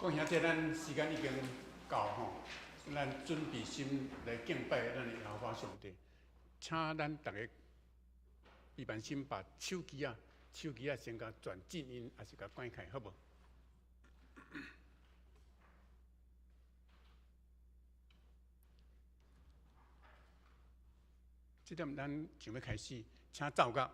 讲兄弟，咱时间已经到吼，咱准备心来敬拜咱的耶和华上帝，请咱大家一般心把手机先甲转静音，还是甲关开，好无？这点咱想要开始，请照到。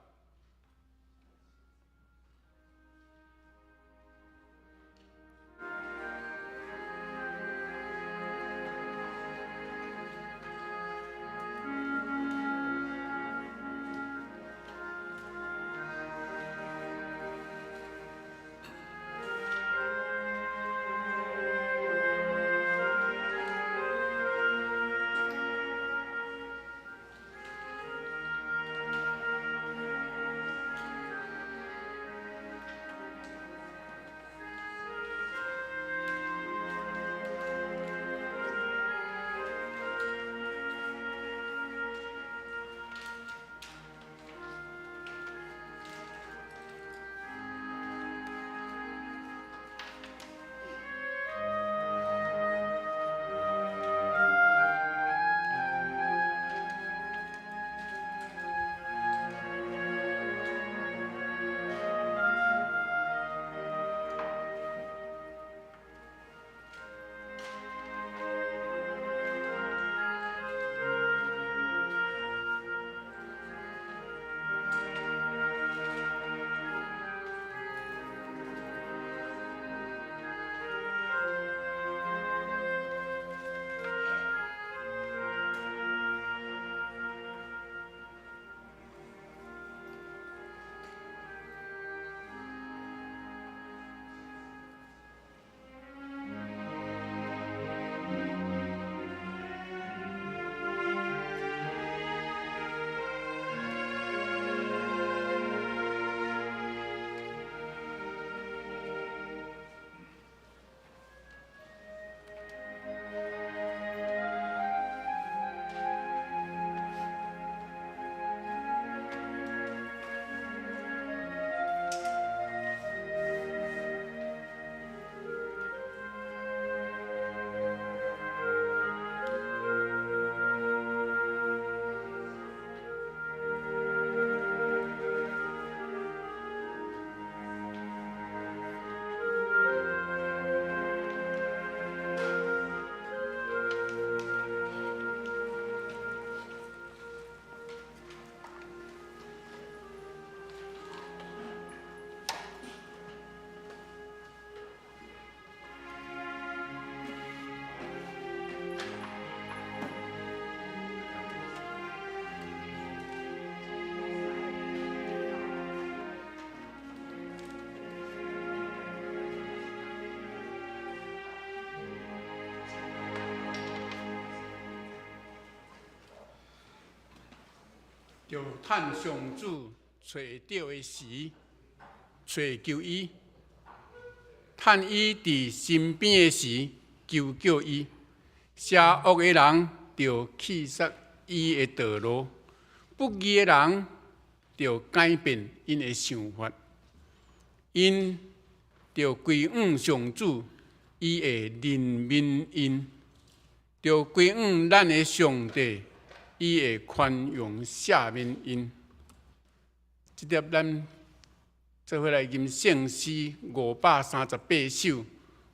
就趁上主找到的时，找求伊；趁伊伫身边的时，求救伊。邪恶的人就弃杀伊的道路，不义的人就改变因的想法，因就归向上主，伊会怜悯因；就归向咱的上帝。伊会宽容赦免因，这点咱做伙来吟圣诗538首。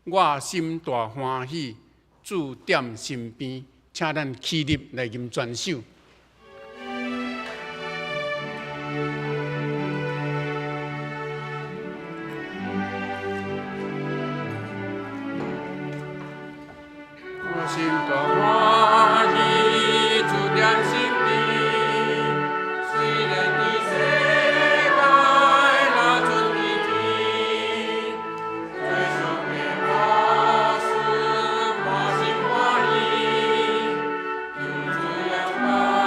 我心大欢喜，主踮身边，请咱起立来吟全首。我心大欢喜。我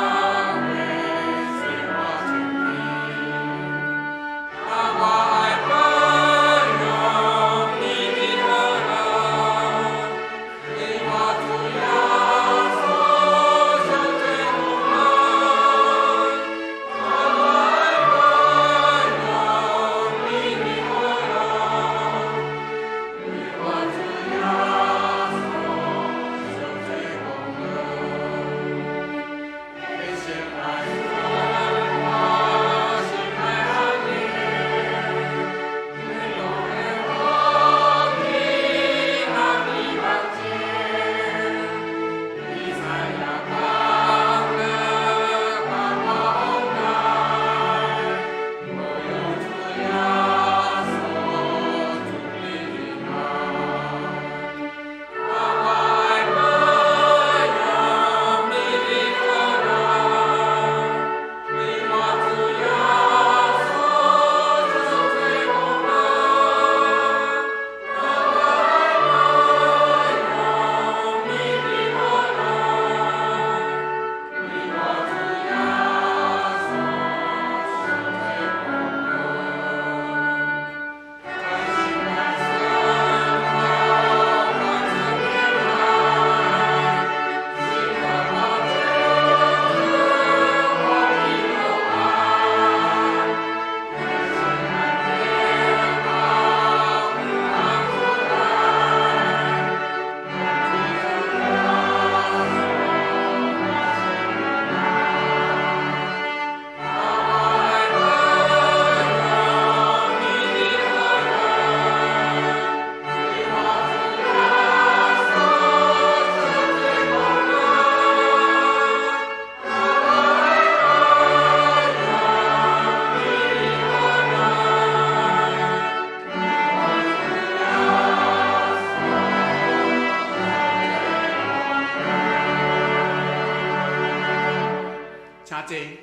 济，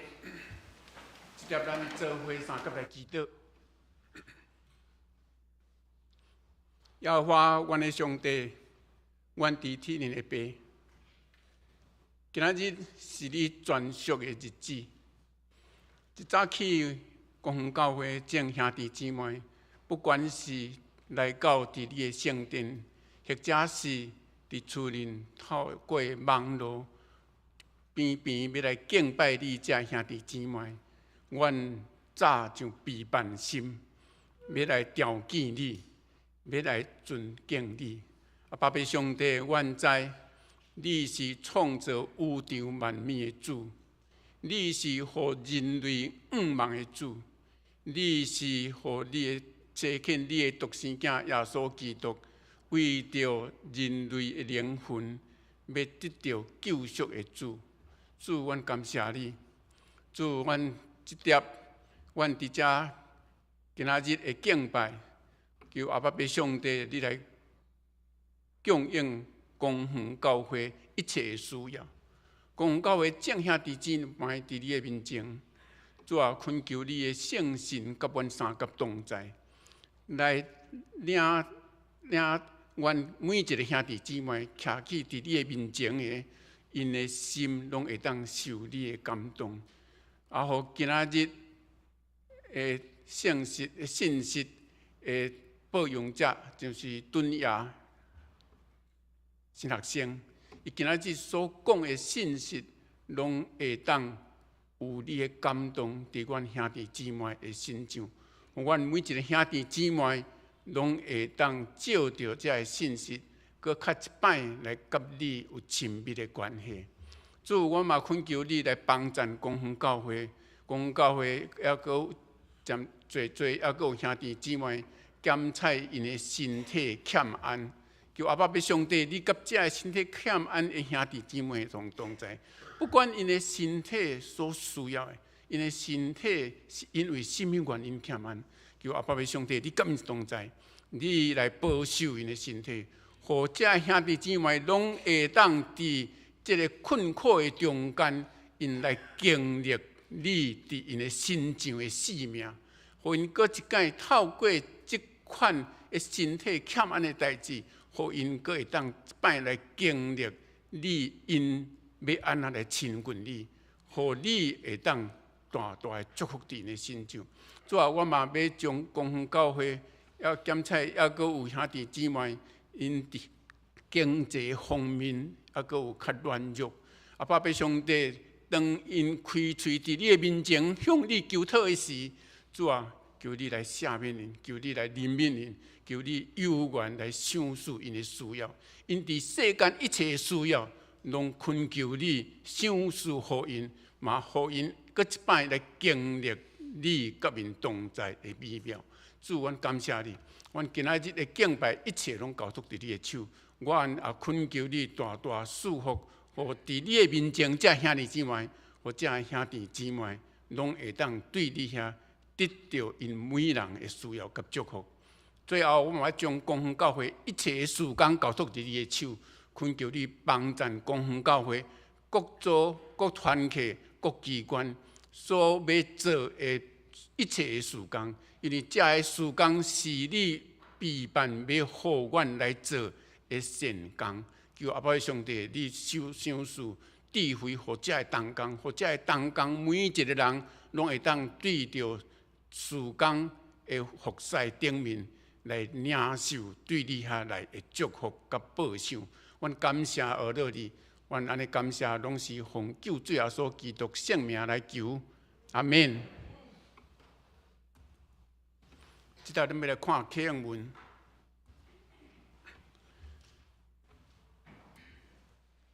即粒咱做伙三甲来祈祷。耶和华，阮的上帝，阮伫天灵的爸，今仔日是你专属的日子。一早起，公园教会众兄弟姊妹，不管是来到伫你的圣殿，或者是伫厝内透过网络边边要来敬拜你这兄弟姊妹，阮早就备办心，要来朝见你。要来尊敬你，爸爸上帝，阮知你是创造宇宙万物的主，你是互人类愿望的主，你是互你的差遣你的独生囝耶稣基督，为着人类的灵魂，要得到救赎的主。主，阮感谢你，主，阮即碟，阮伫遮今仔日的敬拜。求阿爸爸上帝，你来供应公园教会一切的需要。公园教会众兄弟姊妹伫你的面前，主啊，恳求你的圣神甲阮三甲同在，来领阮每一个兄弟姊妹徛起伫你的面前的，因的心拢会当受你的感动。啊，互今仔日的信息的报用者就是敦也新学生，伊今仔日所讲的信息，拢会当有你的感动伫阮兄弟姊妹的心上。阮每一个兄弟姊妹拢会当照着这个信息，搁较一摆来甲你有亲密的关系。主，我嘛恳求你来帮助公园教会，公园教会还阁渐侪，还阁有兄弟姊妹。检测因的身体欠安，求阿爸爸上帝，你甲这身体欠安的兄弟姊妹同在，不管因的身体所需要的，因的身体是因为什么原因欠安，求阿爸爸上帝，你甲因同在，你来保守因的身体，互这兄弟姊妹拢会当伫这个困苦的中间，因来经历你伫因的身上的使命，互因搁一摆透过款的身体欠安的代志，互因阁会当一摆来经历你因要安怎来亲近你，互你会当大大的祝福伫因的心上。主啊，我嘛要将公园教会要检测，还阁有兄弟姊妹因伫经济方面还阁有较软弱。啊，爸爸上帝，当因开喙伫你的面前向你求讨的时，主啊。求你来赦免因，求你来怜悯因，求你有缘来赏赐因的需要。因伫世间一切的需要，拢恳求你赏赐互因，嘛互因搁一摆来经历你甲因同在的美妙。主，阮感谢你，阮今仔日的敬拜一切拢交托伫你的手。我也恳求你大大祝福，互伫你的面前，这兄弟姊妹，或这兄弟姊妹，拢会当对你遐。得到因每人的需要甲祝福。最后，我嘛要将公园教会一切的事工交托伫你的手，恳求你帮助公园教会各组、各团体、各机关所要做的一切的事工，因为这个事工是你备办要互阮来做的善工。求阿爸上帝，你赏赐智慧，互这个同工，互这个同工每一个人拢会当对着。事工的服侍顶面来领受对你遐来的祝福甲报赏，阮感谢而乐你，阮安尼感谢拢是奉救主耶稣基督圣名来求，阿免。即条咱要来看启示文，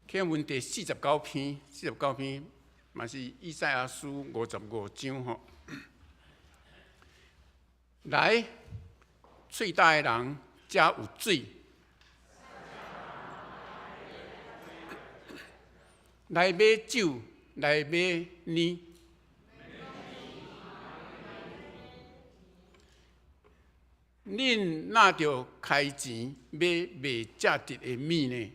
启示文第49篇，49篇嘛是以赛亚书55章吼。来，最大的人才有水；来买酒，来买面。恁哪着开钱买卖价值的面呢？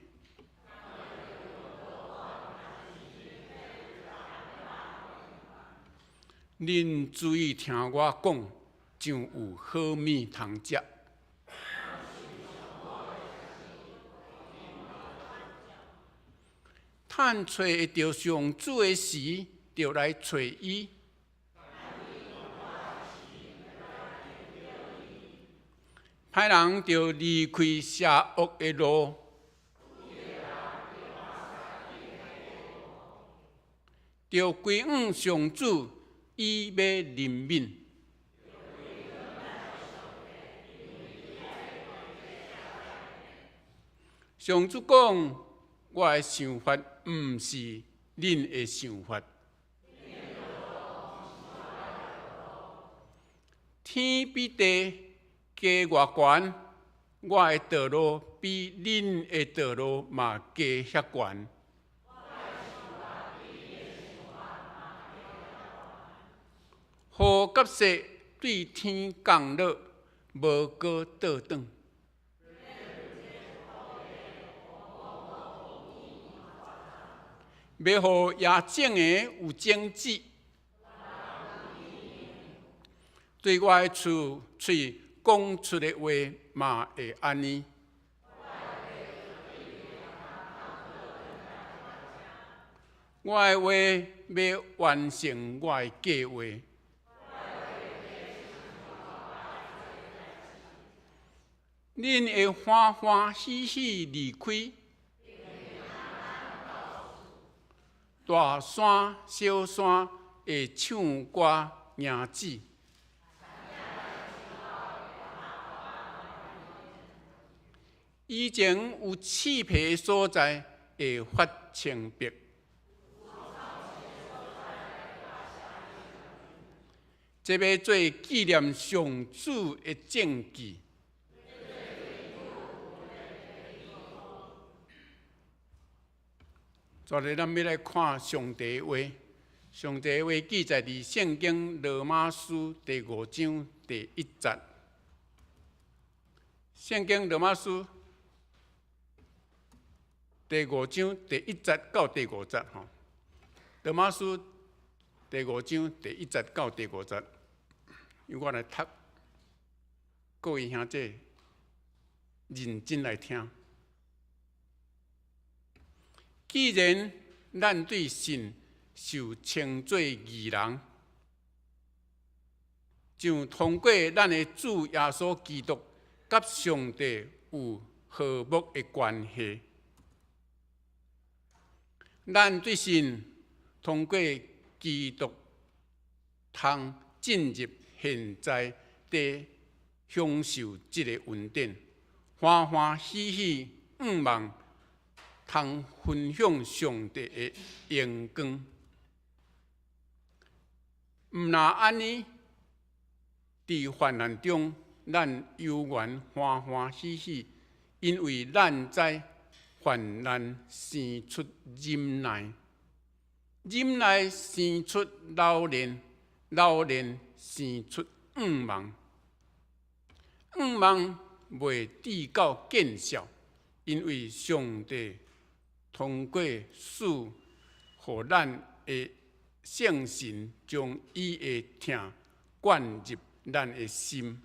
恁注意听我讲，就有好米通食。趁找会到上主的时，就来找伊。歹人就离开邪恶的路，就归向上主，以要怜悯。上主讲：我的想法毋是恁的想法。天比地加偌悬，我的道路比恁的道路嘛加遐悬。雨甲雪对天降落，无过倒转。要互野种的有种子，对我的喙讲出的话嘛会安尼。我的话要完成我的计划。恁会欢欢喜喜离开。大山小山会唱歌迎子，以前有刺皮的所在会发青白，这要做纪念上主的证据。昨日咱要来看上帝的话，上帝的话记载伫圣经罗马书第5章第1节。圣经罗马书第5章第1节到第5节吼。罗马书第5章第1节到第5节，由我来读，各位兄弟认真来听。既然咱对神受称作义人，就通过咱的主耶稣基督，甲上帝有和睦的关系。咱对神通过基督，通进入现在地享受这个恩典，欢欢喜喜盼望。通分享上帝的荣光，毋若安尼，伫患难中，咱犹原欢欢喜喜，因为咱知患难生出忍耐，忍耐生出老练，老练生出盼望，盼望袂至到见效，因为上帝。通过使，互咱的圣神将伊的疼灌入咱的心。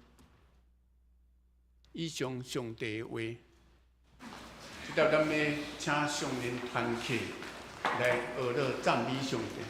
以上上帝的话，即条咱要请上人团契来学乐赞美上帝。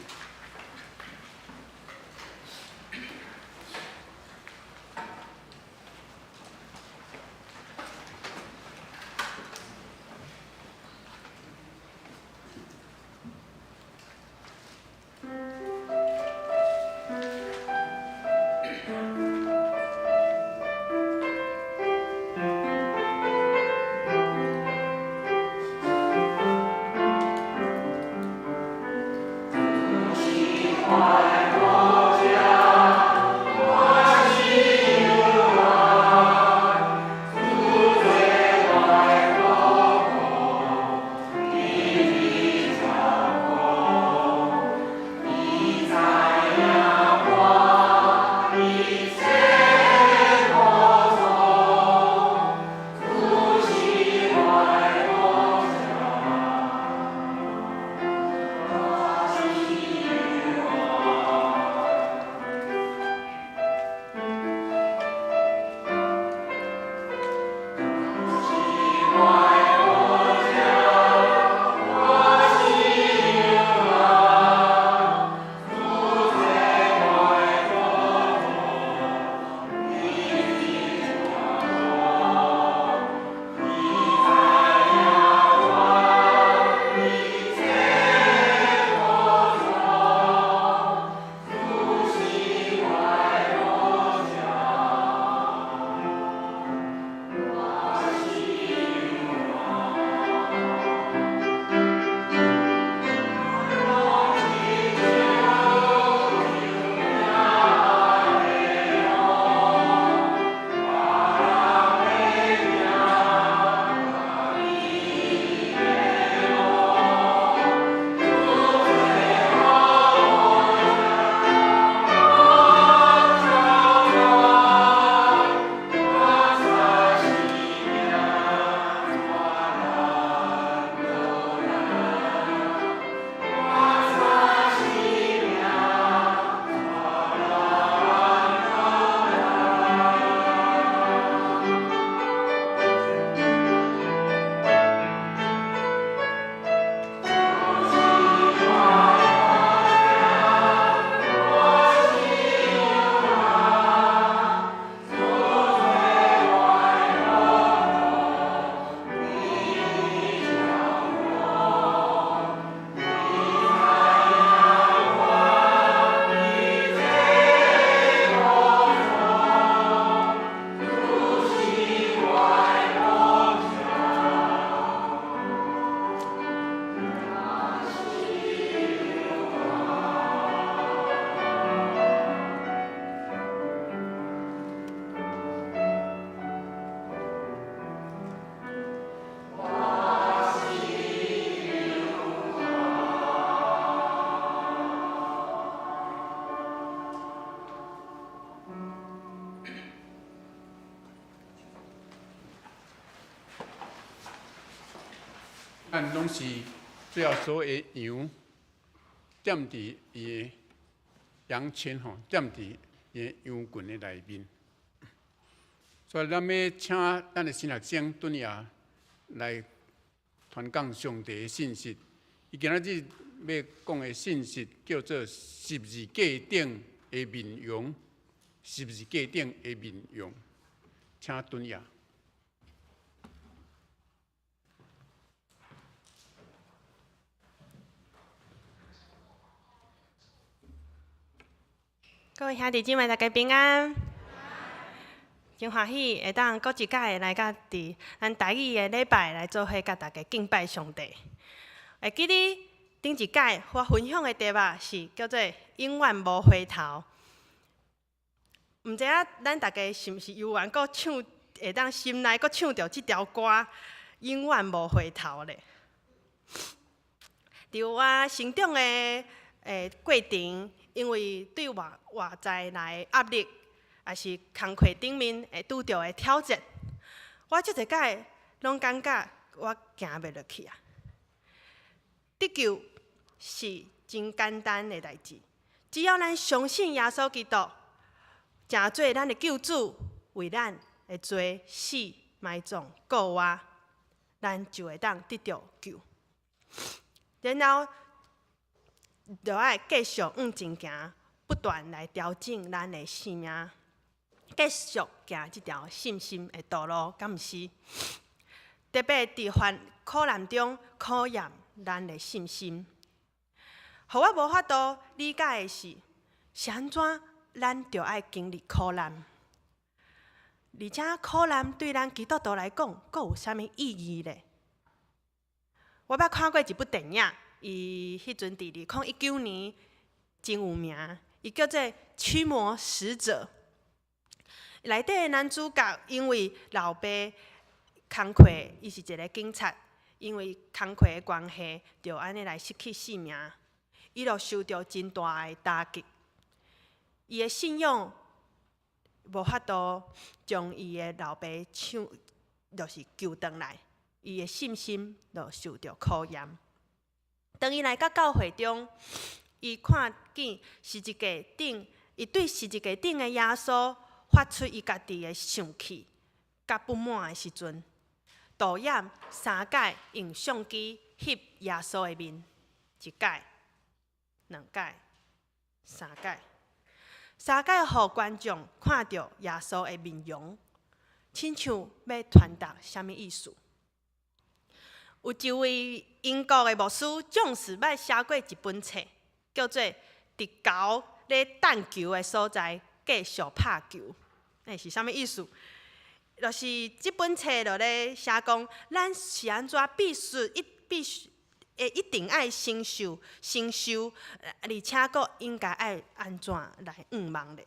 咱拢是最后所有的羊，踮伫伊的羊圈吼，踮伫伊的羊群的内面。所以咱要请咱的新学生顿也来传讲上帝的信息。伊今仔日要讲的信息叫做十字架顶的面容，十字架顶的面容，请顿也。各位兄弟姊妹，大家平安。真欢喜会当搁一届来甲伫咱台语的礼拜来做伙，甲大家敬拜上帝。会记得顶一届我分享的题目是叫做“永远无回头”。毋知影咱大家是毋是有缘搁唱，会当心内搁唱着即条歌“永远无回头”咧？伫我成长的过程，因为对外在来压力，也是工课顶面会拄着的挑战，我即一届拢感觉我行袂落去啊。得救是真简单的代志，只要咱相信耶稣基督，诚做咱的救主，为咱的罪死、埋葬、告活，咱就会当得到救。然后就要继续往前行，不断来调整咱的生命，继续行这条信心的道路，敢毋是？特别伫苦难中考验咱的信心。互我无法度理解的是安怎咱就爱经历苦难，而且苦难对咱基督徒来讲，阁有啥物意义呢？我捌看过一部电影，伊迄阵伫2019年真有名，伊叫做《驱魔使者》。内底的男主角因为老爸工课，伊是一个警察，因为工课的关系，就安尼来失去性命。伊就受到真大的打击，伊的信仰无法度将伊的老爸就是救回来。伊的信心就受到考验。当伊来到教会中，伊看见十字架顶，伊对十字架顶的耶稣发出伊家己的生气甲不满的时阵，导演3届用相机翕耶稣的面，一届、2届、3届，3届，互观众看到耶稣的面容，亲像要传达啥物意思？有一位英国的牧师将士捌写过一本册，叫做《伫猴咧弹球的所在继续拍球》。是啥物意思？就是即本册就咧写讲，咱是安怎必须一定爱承受，而且阁应该爱安怎来望咧？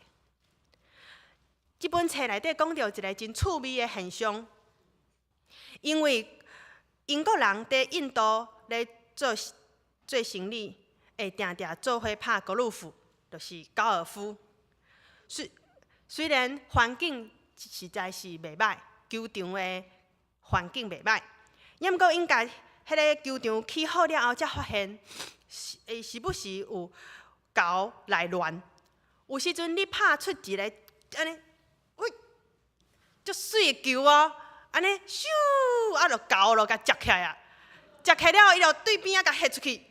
即本册内底讲到一个真趣味的现象，因为英国人伫印度咧做生理，会定定做伙拍高尔夫，就是高尔夫。虽然环境实在是袂歹，球场的环境袂歹，抑毋过应该迄个球场起好了后，才发现时不时有猴来乱。有时阵你拍出一个安尼，喂，足水的球哦，安尼咻，啊，就猴就甲接起来啊，接起了后，伊就对边仔甲ฮ็出去。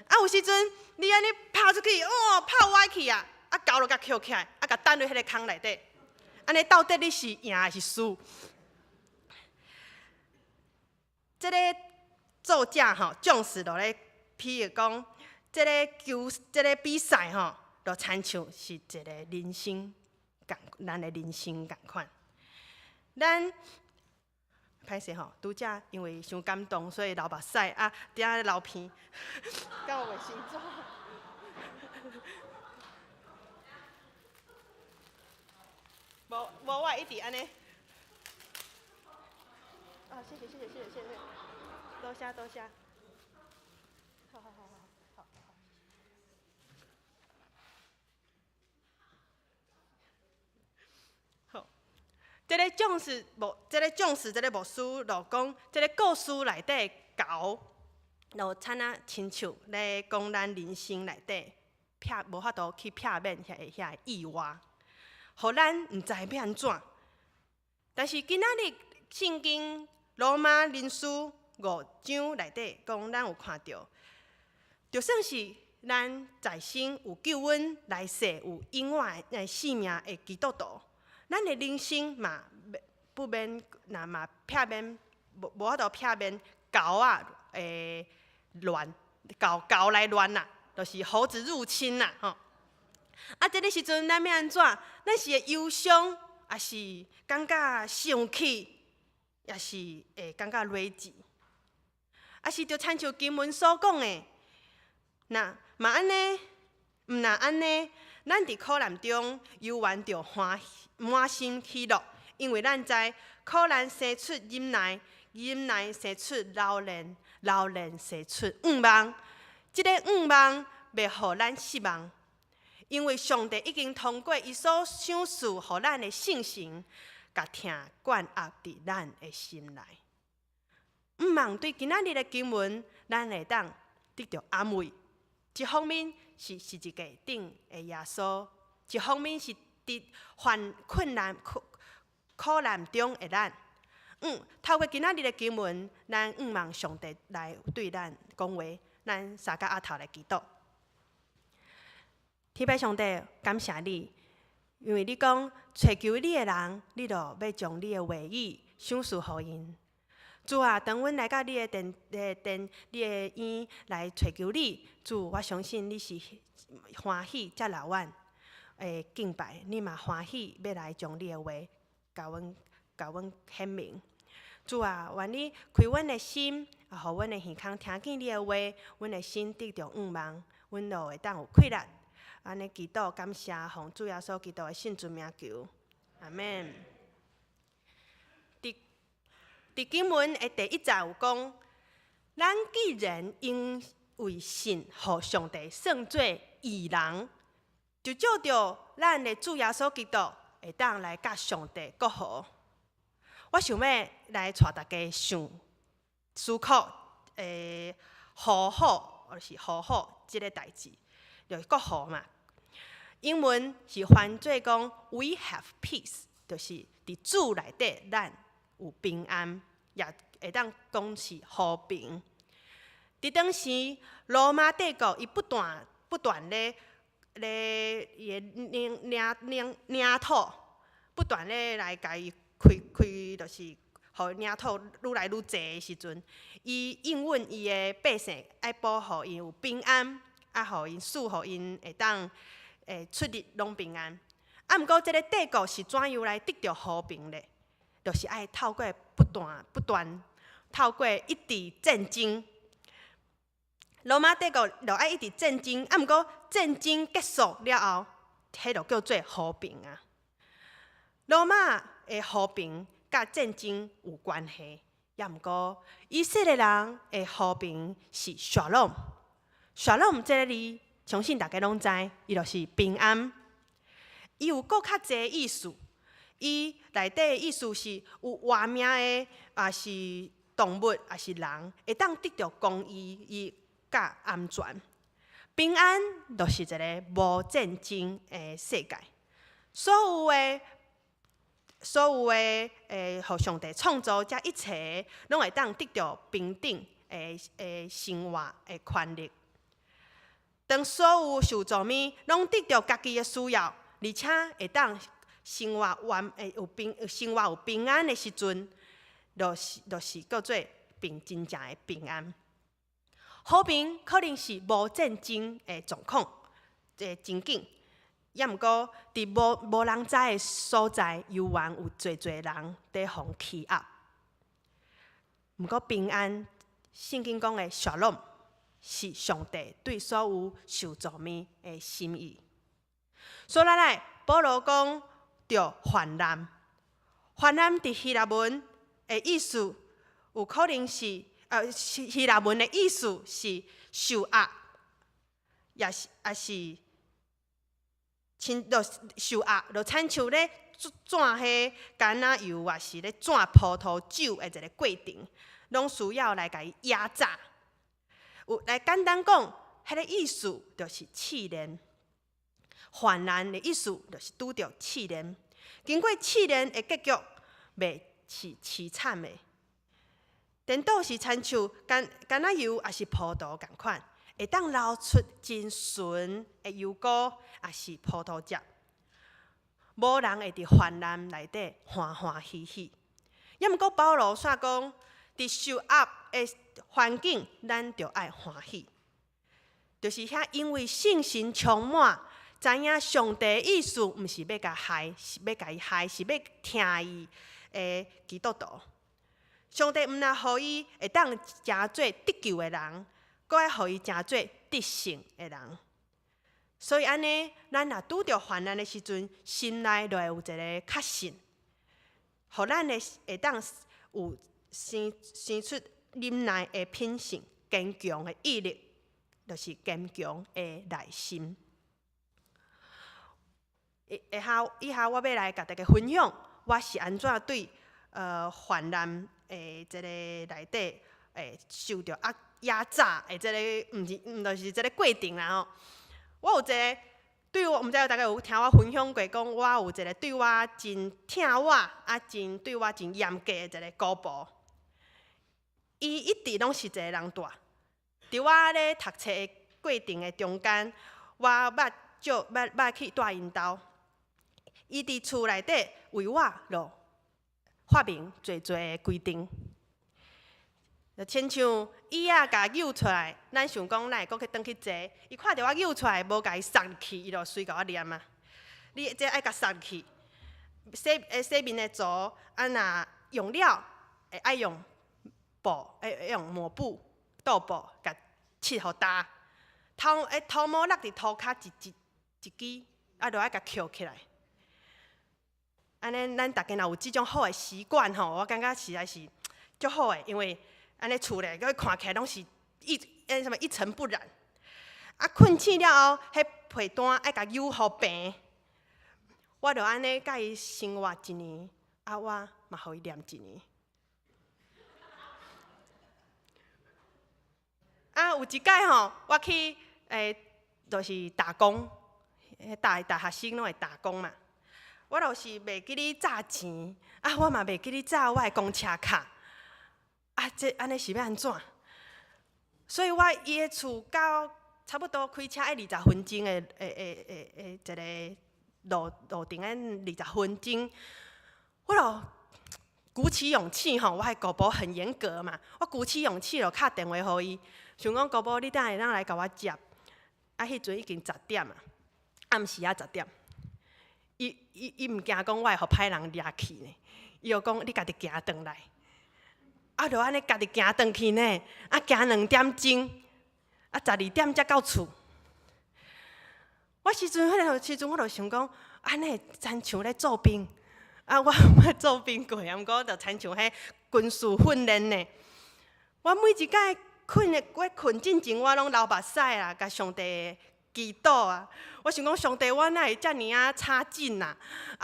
啊，有时阵你安尼拍出去，哦，拍歪去啊！啊，猴就甲捡起来，啊，甲等入迄个空内底。安尼到底你是赢还是输？这个作者吼，将士就咧譬如讲，这个比赛吼，就亲像是一个人生咱的人生共款。咱歹势吼，拄则因为伤感动，所以流目屎啊，伫遐流鼻，敢有袂心怎？无，我一直安尼。啊，谢谢，多谢。好。好，这个牧师，这个牧师就讲，这个故事内底猴，就惨啊，亲像咧讲咱人生内底无法度去避免遐意外，互咱毋知要安怎。但是今仔日圣经罗马人书5章内底讲，咱有看到，就算是咱在生有救恩，来世有永远的性命的基督徒，咱的人生嘛不免嘛避免无法度避免猴乱猴来乱啦，就是猴子入侵啦吼。这个时阵咱要安怎？咱是会忧伤，也是感觉生气，也是会感觉落寂，也是就亲像经文所讲的，那嘛安尼，毋若安尼，咱伫苦难中犹原着满心喜乐，因为咱知苦难生出忍耐，忍耐生出老练，老练生出盼望。这个盼望袂互咱失望，因为上帝已经通过伊所赏赐互咱的圣神，甲听灌压伫咱的心内。毋望对今仔日的经文，咱会当得到安慰。一方面是一个顶的耶稣，一方面是伫患困难苦难中的咱。透过今仔日的经文，咱望上帝来对咱讲话。咱三甲额头来祈祷。天父上帝，感谢你，因为你讲找求你的人，你就要将你的话语赏赐予因。主啊，当阮来到你的你的院来找求你，主，我相信你是欢喜接纳阮的敬拜，你嘛欢喜要来将你的话甲阮显明。主啊，愿你开阮的心，互阮的耳孔听见你的话，阮的心得到盼望，阮就会当有快乐。安尼祈祷感谢，奉主耶稣基督的圣尊名求，阿门。伫经文的第1节有讲，咱既然因为信，互上帝算做义人，就照着咱的主耶稣基督会当来甲上帝和好。我想要来带大家思考，和好，或是和好这个代志，就是和好嘛。英文是翻做讲 "We have peace"， 就是伫主内底咱有平安，也会当讲是和平。伫当时罗马帝国伊不断咧伊的领土不断咧来甲伊开，就是互领土愈来愈侪的时阵，伊应允伊的百姓爱保护因有平安，互因互因会当出入拢平安。毋过，这个帝国是怎样来得到和平咧？就是爱透过不断透过一直战争。罗马帝国就爱一直战争，毋过战争结束了后，迄就叫做和平啊。罗马的和平甲战争有关系，也毋过以色列人的和平是shalom。shalom 这个字，相信大家拢知，伊就是平安。伊有搁较侪意思，伊内底的意思是有活命的，也是动物，也是人，会当得到公义甲安全。平安就是一个无战争的世界，所有的互上帝创造这一切，拢会当得到平等的生活的权利。当所有受造物拢得到家己的需要，而且会当生活有平安的时阵，就是叫做真正的平安。和平可能是无战争的状况的情景。也毋过，伫无人知的所在，犹原有侪人在互欺压。毋过平安，圣经讲的 shalom 是上帝对所有受造物的心意。所以来，保罗讲着患难，患难伫希腊文的意思有可能是希腊文的意思是受压，也是受压，就亲像咧转迄橄榄油，也是咧转葡萄酒的一个过程，拢需要来甲伊压榨。有来简单讲，迄个意思就是试炼。患难的意思就是拄着试炼，经过试炼的结局，袂是凄惨的。颠倒是亲像橄榄油，也是葡萄共款，会当流出真纯的油果，也是葡萄汁。无人会伫患难内底欢欢喜喜。也毋过保罗煞讲，伫受压的环境，咱就爱欢喜，就是遐因为信心充满。知影上帝的意思，毋是要甲害，是要甲伊害，是要听伊的基督徒。上帝毋但互伊会当成做得救的人，阁爱互伊成做得胜的人。所以安尼，咱若拄着患难的时阵，心内就会有一个确信，互咱会当有生出忍耐的品性、坚强的毅力，就是坚强的内心。以下我要来甲大家分享，我是安怎对患难的这个内底受到压榨的这个，毋就是这个过程啦吼。我有一个对我，毋知大家有听我分享过，讲我有一个对我真疼我对我真严格的一个姑婆，伊一直拢是一个人大。伫我咧读册的过程的中间，我捌去住因兜。伊伫厝内底为我就发明侪的规定，就亲像伊甲揪出来，咱想讲咱会阁去转去坐，伊看到我揪出来，无甲伊送去，伊就随甲我念啊。你这爱甲送去，洗面的组若用了，会爱用布，用抹布、豆布甲拭互干。头毛落伫涂骹一支，就爱甲捡起来。安尼，咱大家若有即种好的习惯吼，我感觉实在是足好的，因为安尼厝内看起来拢是一尘不染。困醒了后，迄被单爱甲揪互平。我就安尼甲伊生活1年，我嘛互伊念1年。有一摆吼，我去就是打工，大学生拢会打工嘛。我就是袂记咧trả钱，我嘛袂记咧trả我的公车卡，这安尼是要安怎？所以我伊的厝到差不多开车要20分钟的一个路程20分钟，我就鼓起勇气吼，我的姑婆很严格嘛，我鼓起勇气就敲电话互伊，想讲姑婆你等下会当来甲我接，迄阵已经10点啊，暗时10点。伊毋惊讲我会互歹人掠去呢，伊就讲你家己行转来，就安尼家己行转去呢，行2点钟，12点才到厝。迄时阵我就想讲，安尼亲像咧做兵，我做兵过，毋过就亲像迄军事训练呢。我每一摆困之前，我拢流目屎啦，甲上帝祈祷啊！我想讲，上帝，我哪会遮尔差劲啊？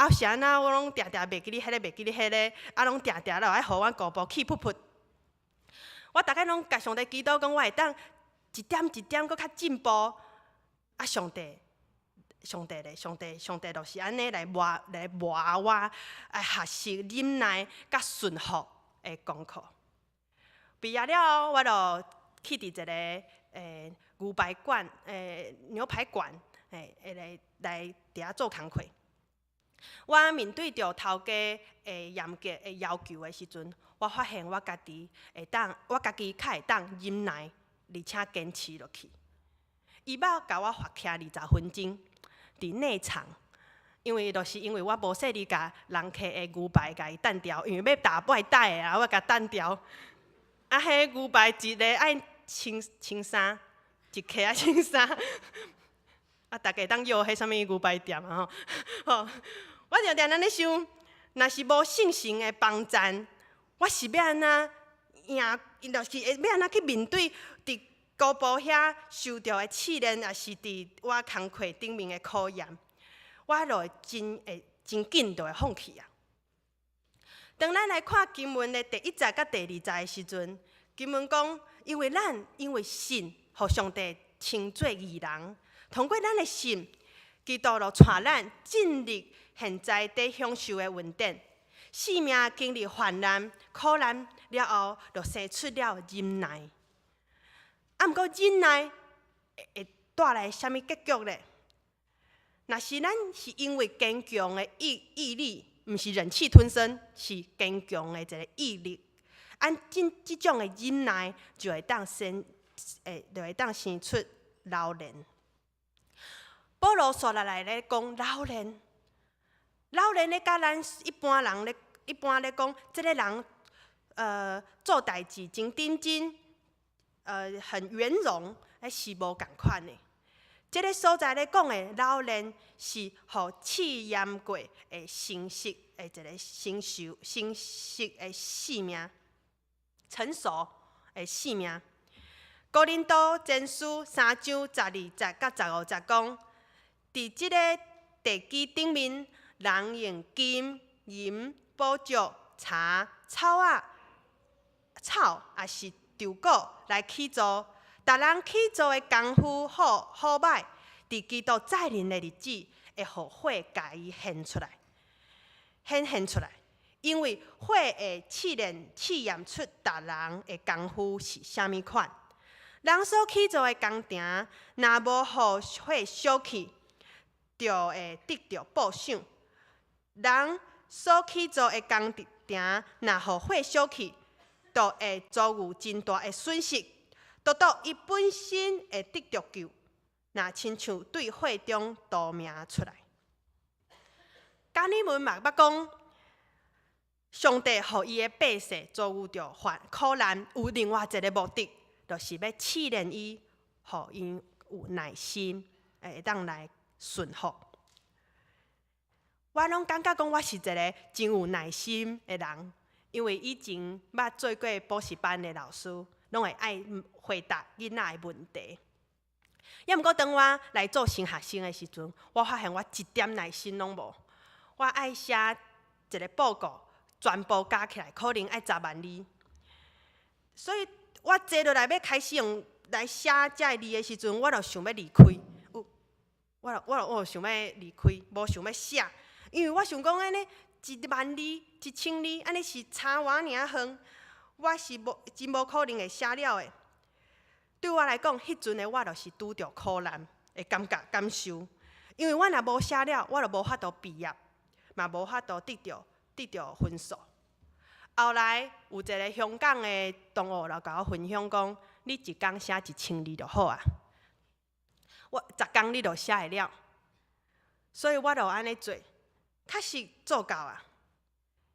是安那我拢定定袂记咧迄个，袂记咧迄个，拢定定就爱互阮姑婆气噗噗。我逐个拢甲上帝祈祷，讲我会当一点一点搁较进步。上帝就是安尼来磨我，学习忍耐甲顺服的功课。毕业了后，我就去伫一个牛排馆，牛排馆，来伫遐做工课。我面对着头家严格的要求的时阵，我发现我家己较会当忍耐，而且坚持落去。伊要甲我罚徛20分钟，伫内场，因为我无说你甲人客的牛排甲伊等掉，因为要大摆带的我甲等掉。迄牛排一个爱穿衫。一客啊，穿衫，大家当约迄啥物牛排店啊吼，我就定定咧想，若是无信心的帮战，我是要安怎赢？就是要安怎去面对伫姑婆遐受到的试炼，也是伫我工课顶面的考验，我就会真会真紧就会放弃啊。当咱来看经文的第1节甲第2节的时阵，经文讲，因为信，互上帝称作义人，通过咱的信，基督就带咱进入现在在享受的恩典。生命经历患难、苦难了后，就生出了忍耐。啊，毋过忍耐会带来什么结局呢？若是咱是因为坚强的毅力，毋是忍气吞声，是坚强的一个毅力。即种的忍耐就会当生出老练。保罗刷落来咧讲老练咧，甲咱一般咧讲，即个人做代志真认真，很圆融，是无共款的。即个所在咧讲的老练，是互试验过的成熟的一个成熟的生命，成熟的生命。哥林多前书3章12节甲15节讲，伫即个地基顶面，人用金、银、宝石、茶、草也是稻果来起造。逐人起造的功夫好歹，伫基督再临的日子，会互火甲伊显现出来。因为火会试验出逐人的功夫是啥物款。人所起造的工程，若无互火烧去，就会得到报赏。人所起造的工程，若互火烧去，就会遭遇真大的损失。独独伊本身会得着救，若亲像对火中夺命出来。加尔文嘛捌讲，上帝互伊的百姓遭遇着苦难，有另外一个目的，就是要试炼伊，互因有耐心，会当来顺服。我拢感觉讲我是一个真有耐心的人，因为以前捌做过补习班的老师，拢会爱回答囡仔的问题。也毋过，当我来做新学生的时阵，我发现我一点耐心拢无。我爱写一个报告，全部加起来可能爱10万字，所以我坐落来要开始用来写这个字的时阵，我就想要离开。我就想要离开，无想要写，因为我想讲安尼1万字、1000字，安尼是差我尔远，我是真无可能会写了的。对我来讲，迄阵的我就是拄着苦难的感受，因为我若无写了，我就无法度毕业，嘛无法度得着分数。后来有一个香港的同学就甲我分享讲，你一工写1000字就好啊，我10工你就写会了，所以我就安尼做，确实做到啊。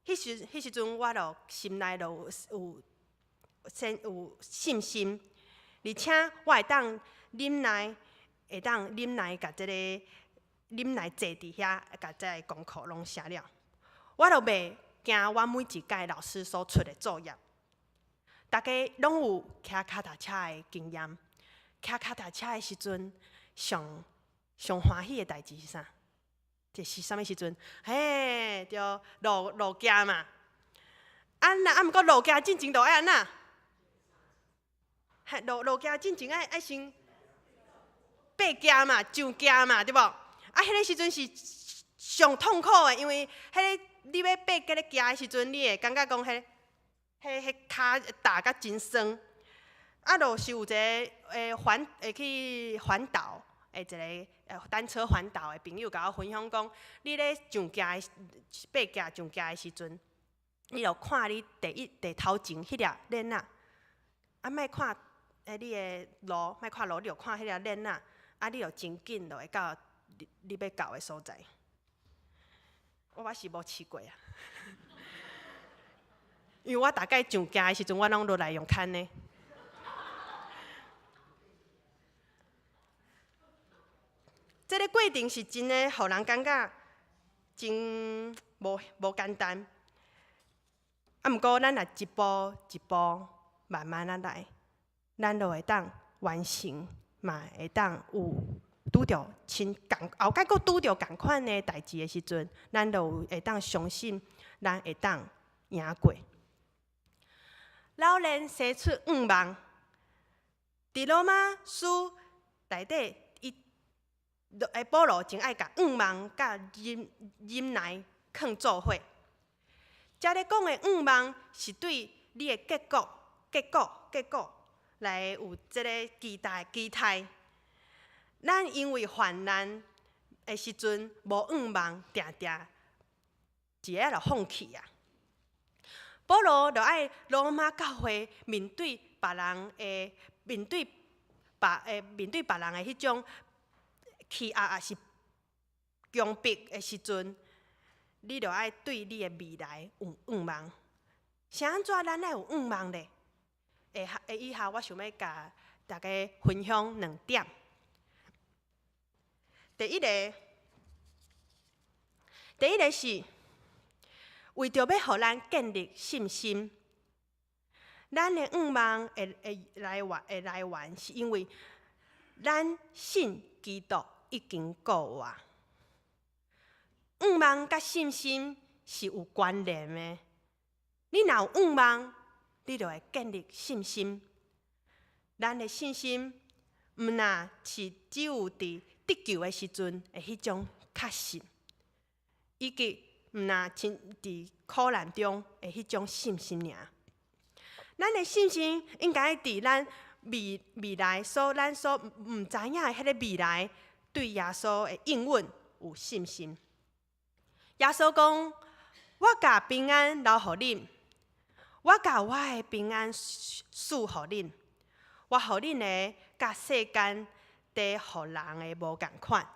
迄时阵我就心内就有信心。而且我会当忍耐，甲即个忍耐坐伫遐，甲即个功课拢写了。我就袂惊我每一届老师所出的作业。大家拢有骑脚踏车的经验，骑脚踏车的时阵，上欢喜的代志是啥？就是啥物时阵？嘿，就路行嘛。毋过路行进前就爱安那？路行进前爱先爬行嘛、上行嘛，对无？迄个时阵是上痛苦的，因为迄个你要爬迄个行的时阵，你会感觉讲迄骹踏甲真酸。就是有一个去环岛的一个单车环岛的朋友甲我分享讲，你咧爬行上行的时阵，你就看你第头前迄条链啊，莫看你的路，莫看路，你就看迄条链你就真紧就会到你要到的所在。我是无试过啊，因为我大概上行的时阵，我拢落来用牵的。这个过程是真的，互人感觉真无简单。毋过咱若一步一步慢慢来，咱就会当完成，嘛会当有拄着后摆佫拄着共款的代志的时阵，咱就会当相信，咱会当赢过。老年生出5梦，伫罗马书内底，保罗真爱甲5梦甲忍耐放做伙。遮咧讲的5梦是对你的结果来有即个期待。咱因为患难的时阵无5梦，定一下就放弃啊。保罗就爱罗马教会面对别人的迄种欺压，也是强迫的时阵，你就爱对你的未来有5梦。是安怎咱爱有5梦呢？以下我想要甲大家分享2点。第一个是为着要互咱建立信心。咱的5梦的来源，是因为咱信基督已经救我。5梦甲信心是有关联的。你若有5梦，你就会建立信心。咱的信心，毋若是只有伫得救的时阵的迄种确信，以及毋若亲伫苦难中的迄种信心尔。咱的信心应该伫咱未来咱所毋知影的迄个未来，对耶稣的应允有信心。耶稣讲：“我甲平安留互恁，我甲我的平安赐互恁，我互恁的甲世间伫互人的无共款。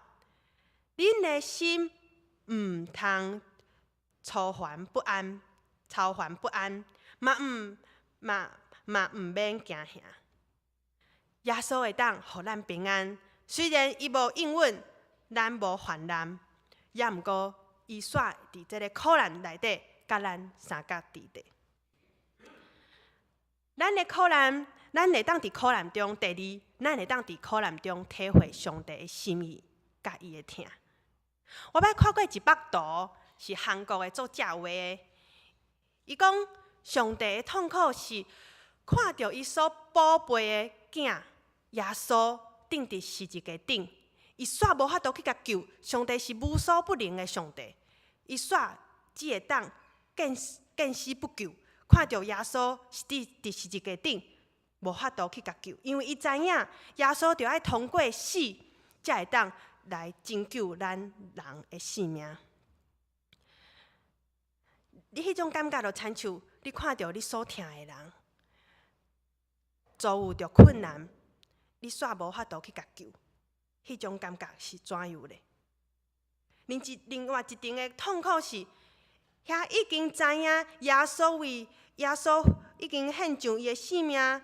恁的心毋通操烦不安，嘛毋免惊吓。耶稣会当互咱平安，虽然伊无应允，咱无患难，也毋过伊煞伫即个苦难内底，甲咱相隔伫地。咱会当伫苦难中，第二，咱会当伫苦难中体会上帝的心意，甲伊的疼。我捌看过一幅图，是韩国的作者画的。伊讲，上帝的痛苦是看到伊所宝贝的囝耶稣钉伫十字架顶，伊煞无法度去甲救。上帝是无所不能的上帝，伊煞只会当见死不救。看到耶稣是伫十字架顶，无法度去甲救，因为伊知影耶稣就要通过死，才会当来拯救咱人的性命。你迄种感觉就亲像你看到你所疼的人遭遇着困难，你煞无法度去甲救，迄种感觉是怎样呢？另外一层的痛苦是，遐已经知影耶稣已经献上伊的性命，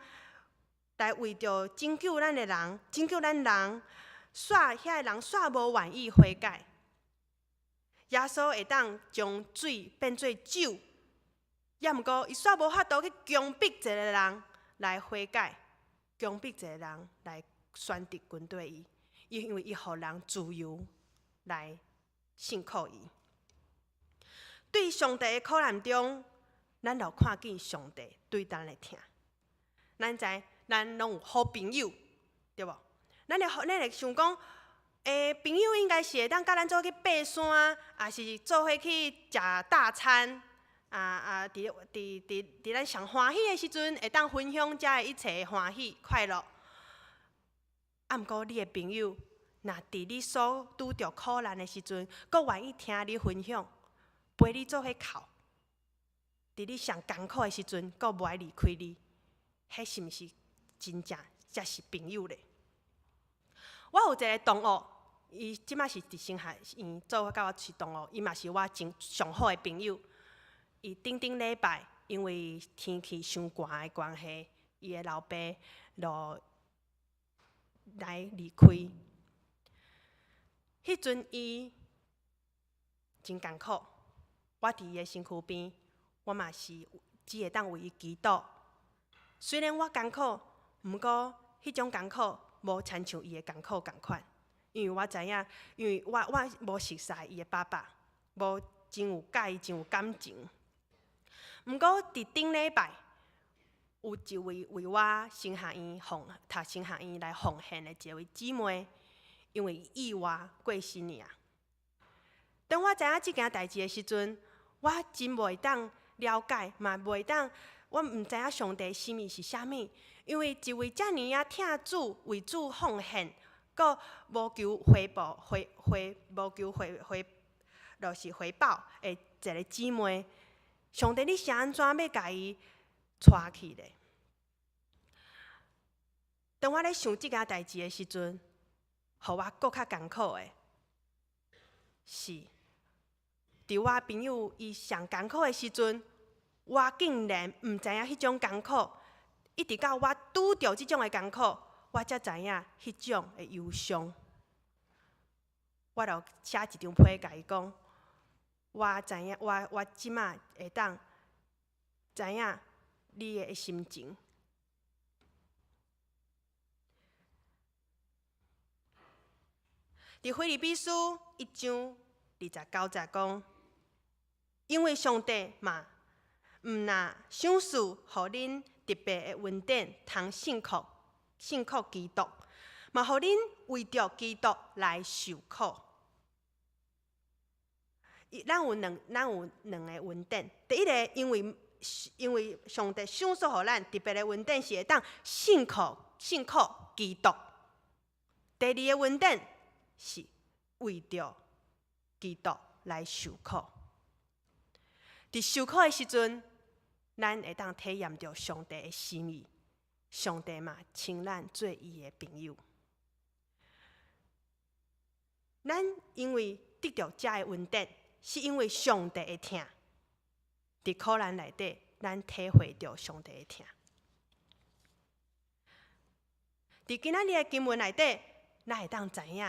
来为着拯救咱的人，遐个人煞无愿意悔改。耶稣会当将水变做酒，也毋过伊煞无法度去强迫一个人来悔改，强迫一个人来选择跟对伊，因为伊互人自由来信靠伊。对上帝的苦难中，咱就看见上帝对咱的疼。咱知咱拢有好朋友，对无？咱会想讲，朋友应该是会当甲咱做去爬山，也是做伙去食大餐，伫咱上欢喜的时阵，会当分享遮的一切欢喜快乐。毋过你的朋友，若伫你所拄着苦难的时阵，阁愿意听你分享，陪你做伙哭，伫你上艰苦的时阵，阁无爱离开你，迄是毋是真正才是朋友呢？我有一个同学，伊即摆是伫新学院做伙甲我是同学，伊嘛是我上好的朋友。伊顶礼拜因为天气伤寒的关系，伊的老爸就来离开。迄阵伊真艰苦，我伫伊的身躯边，我嘛是只会当为伊祈祷。虽然我艰苦，毋过迄种艰苦无亲像伊的艰苦共款。因为我知影，因为我无熟悉伊的爸爸，无真有介意，真有感情。毋过伫顶礼拜，有一位为我升学院读升学院来奉献的一位姊妹，因为意外过身了。当我知影即件代志的时阵，我真袂当了解，嘛袂当，我毋知影上帝心意是啥物。因为一位遮尔啊疼主为主奉献，阁无求回报，无求就是回报的一个姊妹，上帝你是安怎要甲伊带去咧？当我咧想即件代志的时阵，互我搁较艰苦的是，伫我朋友伊上艰苦的时阵，我竟然毋知影迄种艰苦。一直到我拄着即种的艰苦，我才知影迄种的忧伤。我就写一张批甲伊讲，我知影，我即马会当知影你的心情。伫腓立比书1章29节讲，因为上帝嘛，毋若赏赐互恁特别的恩典，通信靠基督，嘛，互恁为着基督来受苦。咱有两个恩典，第一个，因为上帝赏赐互咱特别的恩典，是会当信靠基督。第二个恩典是为着基督来受苦。伫受苦的时阵，咱会当体验到上帝的心意，上帝嘛称咱做伊的朋友。咱因为得到这个恩典，是因为上帝的疼。伫苦难内底，咱体会到上帝的疼。伫今仔日的经文内底，咱会当知影，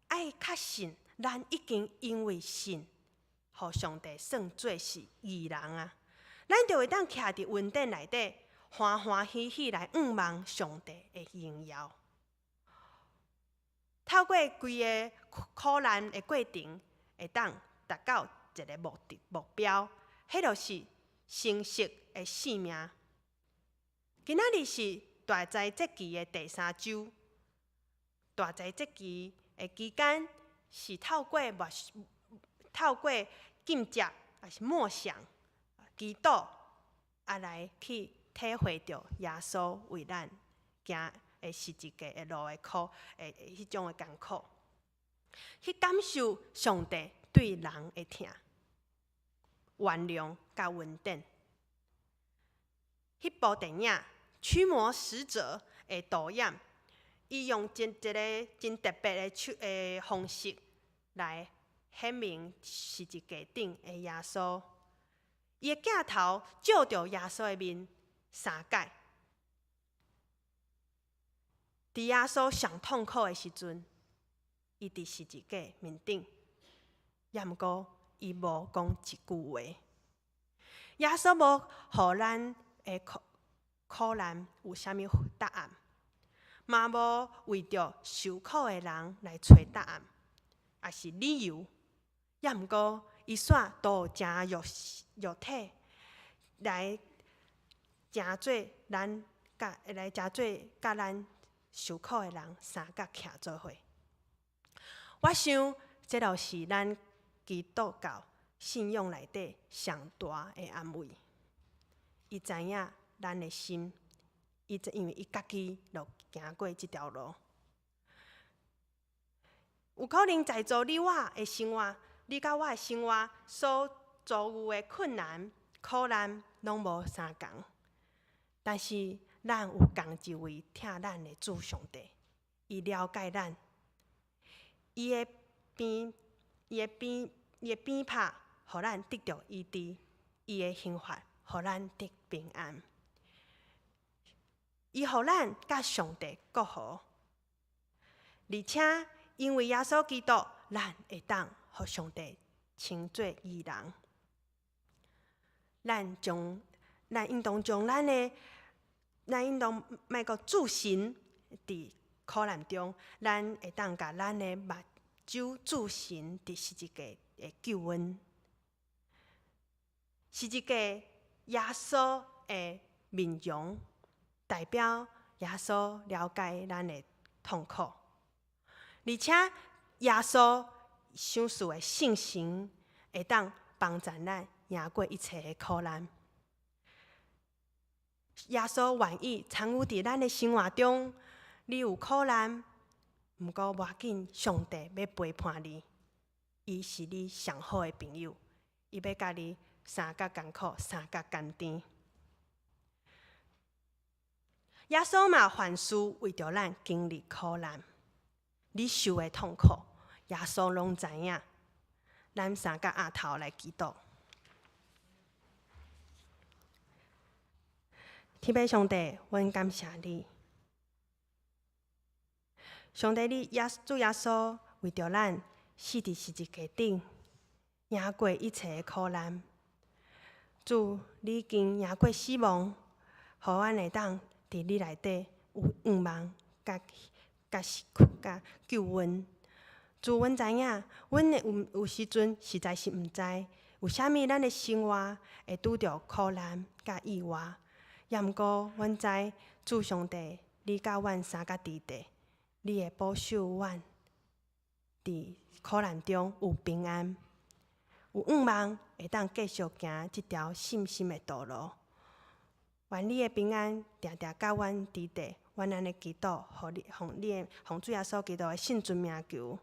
爱确信咱已经因为信，互上帝算做是义人啊。咱就会当徛伫恩典内底，欢欢喜喜来仰望上帝的荣耀。透过规个苦难的过程，会当达到一个目标，迄就是成熟的性命。今仔日是大斋节期的第3周，大斋节期的期间是透过禁食还是默想、祈祷，来去体会到耶稣为咱行的十字架的路的苦，迄种的艰苦，去感受上帝对人的疼、原谅甲恩典。迄部电影《驱魔使者》的导演，伊用一个真特别的方式来显明十字架顶的耶稣。伊的镜头照着耶稣的面3摆。伫耶稣上痛苦的时阵，伊伫十字架面顶，也毋过伊无讲一句话。耶稣无互咱的苦难有啥物答案，嘛无为着受苦的人来找答案，也是理由。也毋过，伊选道成肉体来成做咱甲咱受苦的人3角徛做伙。我想，这就是咱基督教信仰内底上大的安慰。伊知影咱的心，因为伊家己就行过这条路。有可能在座你我的生活，你甲我的生活所遭遇的困难、苦难，拢无相共。但是，咱有共一位疼咱的主上帝，伊了解咱，伊的鞭拍，互咱得到医治；伊的刑罚，互咱得平安。伊互咱甲上帝和好，而且因为耶稣基督，咱会当互上帝称作义人。咱应当将咱应当莫阁自信伫苦难中，咱会当甲咱的目睭注神伫十字架的救恩。十字架耶稣的面容，代表耶稣了解咱的痛苦，而且耶稣想事的信心会当帮助咱赢过一切的苦难。耶稣愿意参与伫咱的生活中，你有苦难，毋过无要紧，上帝要陪伴你，伊是你上好的朋友，伊要甲你三角艰苦，三角甘甜。耶稣嘛凡事为着咱经历苦难，你受的痛苦，耶稣拢知影。咱三角额头来祈祷。天父上帝，阮感谢你，上帝，你主耶稣为着咱死伫十字架顶，赢过一切的苦难。主，你已经赢过死亡，互阮会当伫你内底有盼望、甲救恩。主，阮知影，阮有时阵实在是毋知有啥物咱的生活会拄着苦难甲意外。也毋过，阮知主上帝，你甲阮三角伫地，你会保守阮伫苦难中有平安，有盼望，会当继续行这条信心的道路。愿你的平安定定甲阮伫地，阮安尼祈祷，奉主耶稣基督的圣尊名求，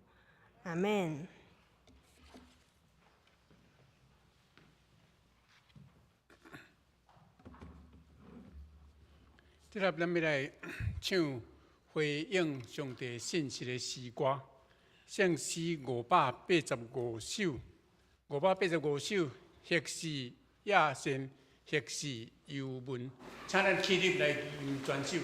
阿们。即粒咱要来唱回应上帝信息的诗歌，圣诗585首，585首，或是亚善，或是尤文，请咱起立来念全首。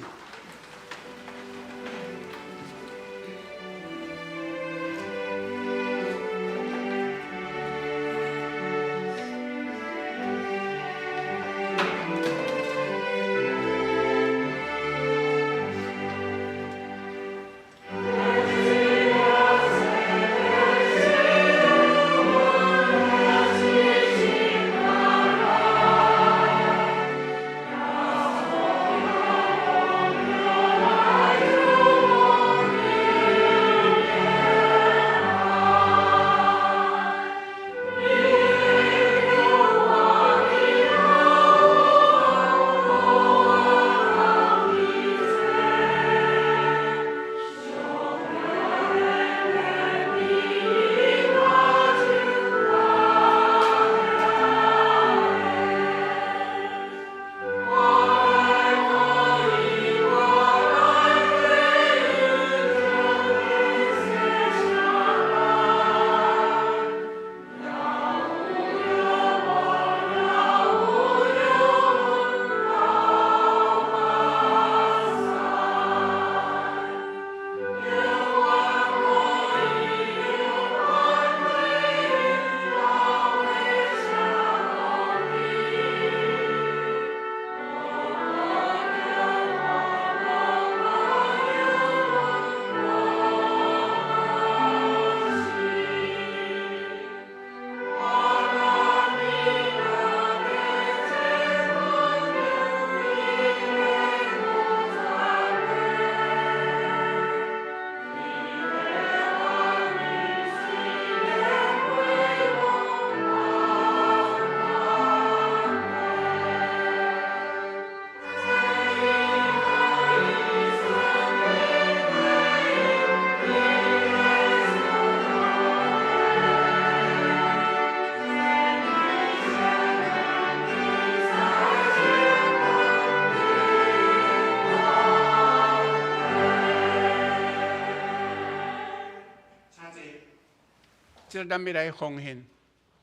即咱要来奉献，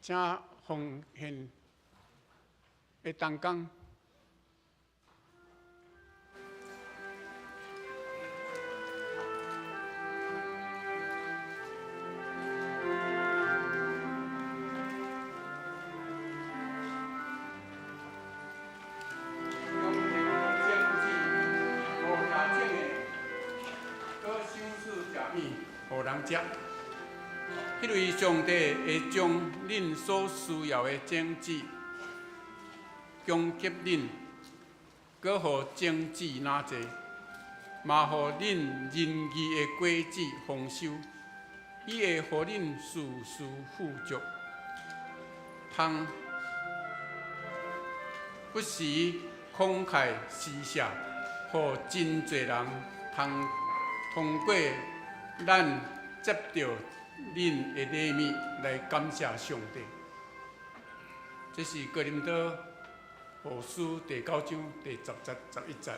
请奉献的同工。人食。迄位上帝会将恁所需要的种子供给恁，搁互种子哪济，嘛互恁仁义的果子丰收。伊会互恁事事富足，通不时慷慨施舍，互真侪人通过咱接到恁的礼物来感谢上帝。这是哥林多后书第9章第10节、11节。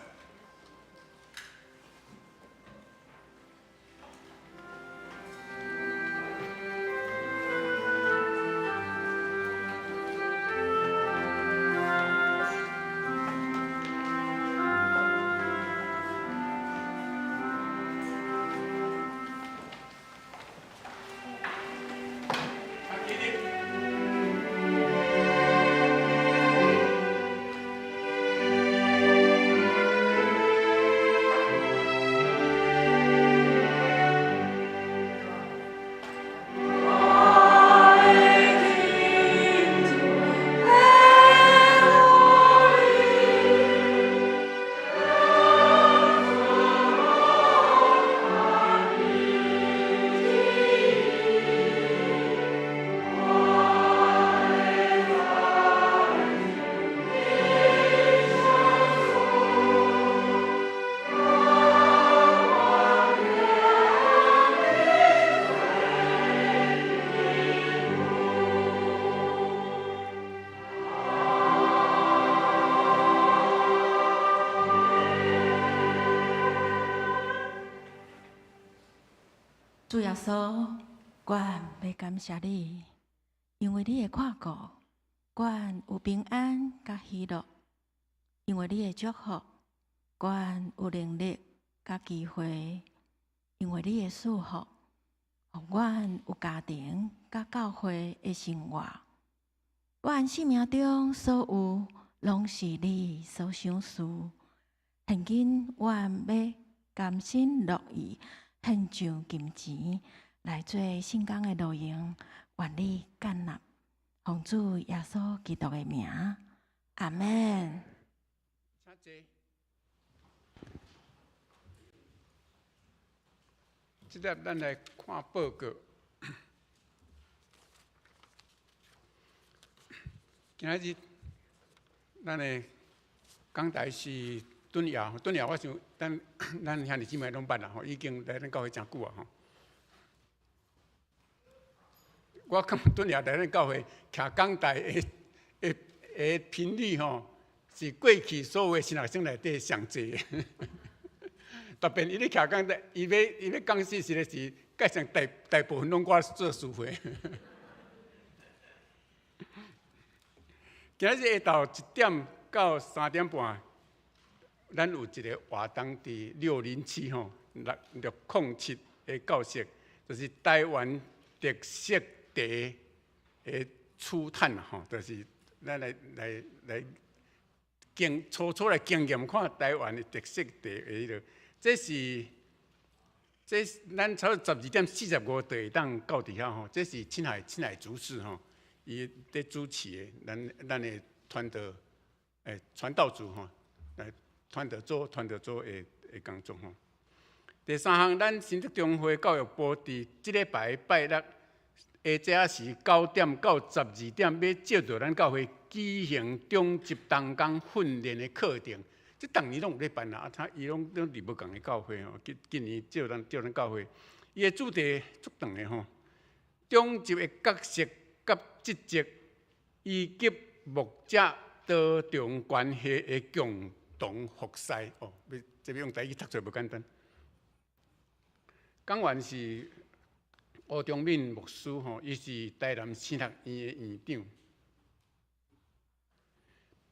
主耶稣，阮要感谢你，因为你的看顾，阮有平安甲喜乐；因为你的祝福，阮有能力甲机会；因为你的祝福，互阮有家庭甲教会的生活。阮生命中所有，拢是你所赏赐。现今，阮要甘心乐意。献上金钱来做圣工的路用，愿你接纳，奉主耶稣基督的名，阿门。即粒咱来看报告。今仔日咱的讲台是敦尧，我想咱兄弟姊妹拢捌啦吼，已经来咱教会真久啊吼。我感觉敦尧来咱教会徛讲台的频率吼，是过去所有的神学生内底上济的。特别伊咧徛讲台，伊要讲事实的是，介上大部分拢我做事会。今日下昼1点到3点半。咱有一个活动伫607吼，607的教室，就是台湾特色茶的初探吼，就是咱来初来经验看台湾的特色茶的迄个，这是咱差不多12点45就当到伫遐吼，这是青海主事吼，伊在主持的，咱的传道组吼来。团队组的工作吼。第3项，咱新竹中华教育部伫即礼拜拜六下午时9点到12点，要借着咱教会举行中级同工训练的课程。即逐年拢有咧办啦，伊拢伫无共的教会吼。今年借咱教会，伊的主题足长的吼，中级的角色甲职责，以及牧者多重关系的共同服侍哦，这要用台语读出来无简单。讲完是吴忠敏牧师吼，伊是台南新学院的院长。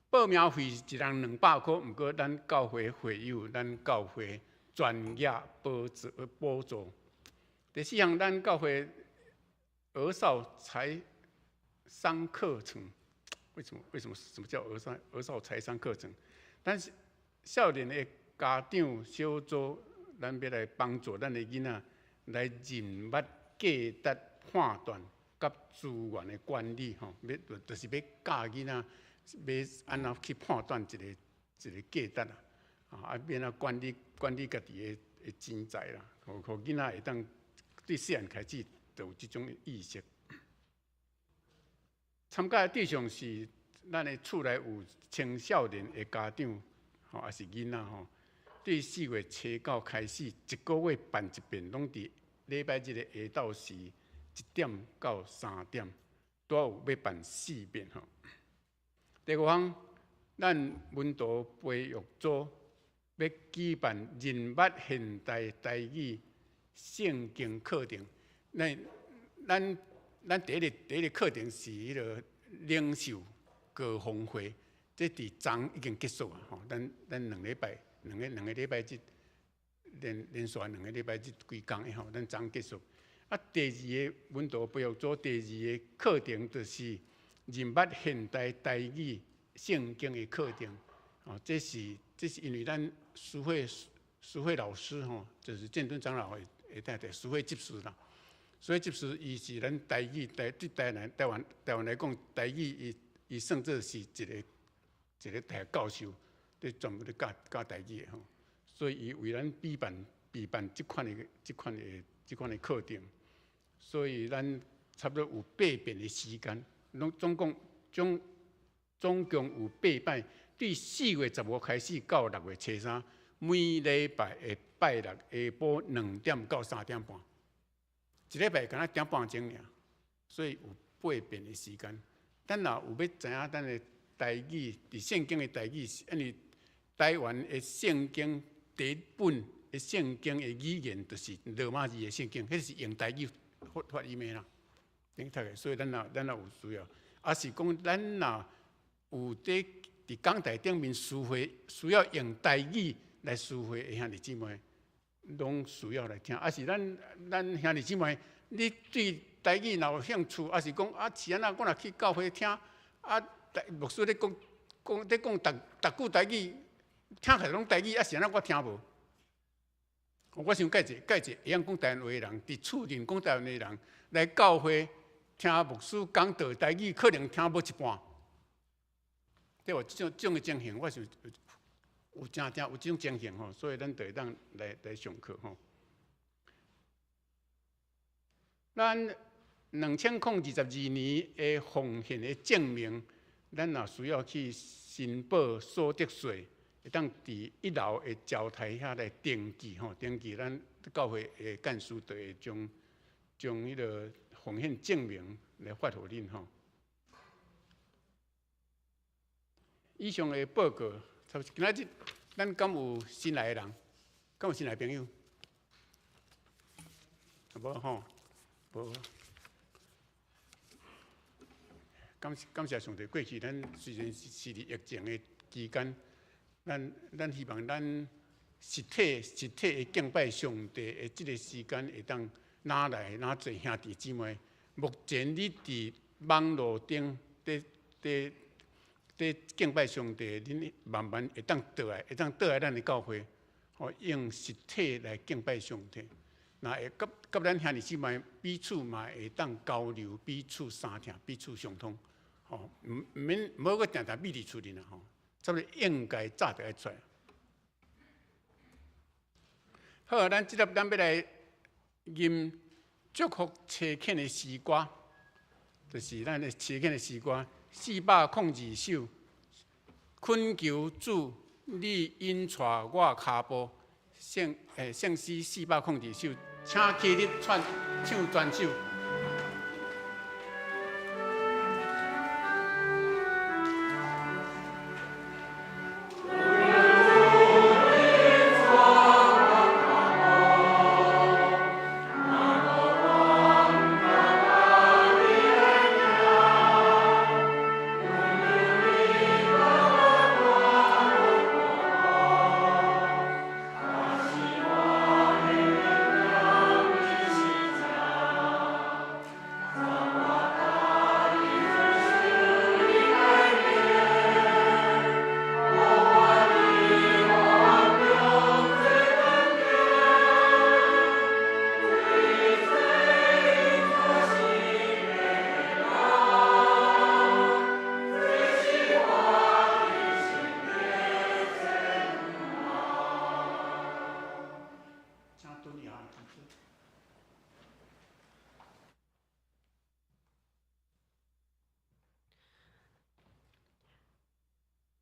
报名费一人200块，毋过咱教会会友，咱教会专业补助。第4项，咱教会儿少财商课程，为什么什么叫儿少财商课程？但是少年的家长小组，咱要来帮助咱的囡仔来人物价值判断甲资源的管理吼，就是要教囡仔要安怎去判断一个价值啊，免啊管理家己的钱财啦，互囡仔会当对细汉开始就有这种意识。参加的对象是咱的厝内有青少年的家长，吼，也是囡仔吼。对4月初9开始，1个月办一遍，拢伫礼拜日的下昼时1点到3点，都有要办4遍吼。第5项，咱文图培育组要举办人物现代台语圣经课程。咱第一个课程是迄个领袖高峰会，这伫昨已经结束啊！吼，咱2个礼拜，两个礼拜日连续2个礼拜日规工的吼，咱昨结束。啊，第2个文图培育组第2个课程就是人物现代台语圣经的课程。哦，这是因为咱苏慧老师吼，就是建敦长老的太太苏慧执事啦。所以执事伊是咱台语对台湾来讲，台语伊算作是一个大学教授，对专门咧教台语的吼。所以伊为咱备办这款的课程，所以咱差不多有8遍的时间，总共有8摆。对4月15开始到6月初3，每礼拜的拜六下晡2点到3点半，一礼拜敢若1.5点钟尔，所以有8遍的时间。咱若有要知影咱的台语，伫圣经的台语，因为台湾的圣经第一本的圣经的语言就是罗马字的圣经，迄是用台语发音的啦，顶读的。所以咱若有需要，也是讲咱若有伫讲台顶面聚会需要用台语来聚会的兄弟姊妹，拢需要来听。啊是咱兄弟姊妹，你对台语若有兴趣，啊是讲啊是安那，我若去教会听，啊牧师咧讲逐句台语，听起来拢台语，啊是安那我听无。我想介一会晓讲台湾话的人，伫厝里讲台湾话的人来教会听牧师讲道台语，可能听无一半。对，这种的情形，我是有这种情形吼，所以咱就会当来上课吼。咱2022年的奉献的证明，咱若需要去申报所得税，会当伫1楼的招台遐来登记吼，登记咱教会的干事就会将迄个奉献证明来发互恁吼。以上的报告，今仔日咱敢有新来的人？敢有新来的朋友？无吼，无。感谢上帝，过去咱虽然是伫疫情的期间，咱希望咱实体的敬拜上帝的这个时间会当哪来哪侪兄弟姊妹。目前你伫网络顶伫敬拜上帝，恁慢慢会当倒来咱的教会，吼用实体来敬拜上帝。那会甲咱兄弟姊妹彼此嘛会当交流，彼此相听，彼此相通。吼，唔免无个定秘伫厝里啦，吼，差不多应该早就爱出来。好，咱即粒咱要来吟祝福车恳的诗歌，就是咱的车恳的诗歌。402首，恳求主，你引带我脚步。圣诗402首，请起立唱全首。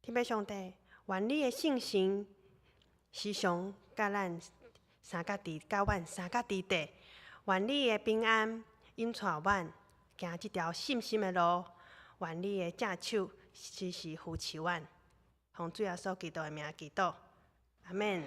天父上帝，愿你的信心时常甲阮三甲伫地，愿你的平安引带阮行即条信心的路，愿你的正手时时扶持阮。奉主耶稣基督的名祈祷，阿免。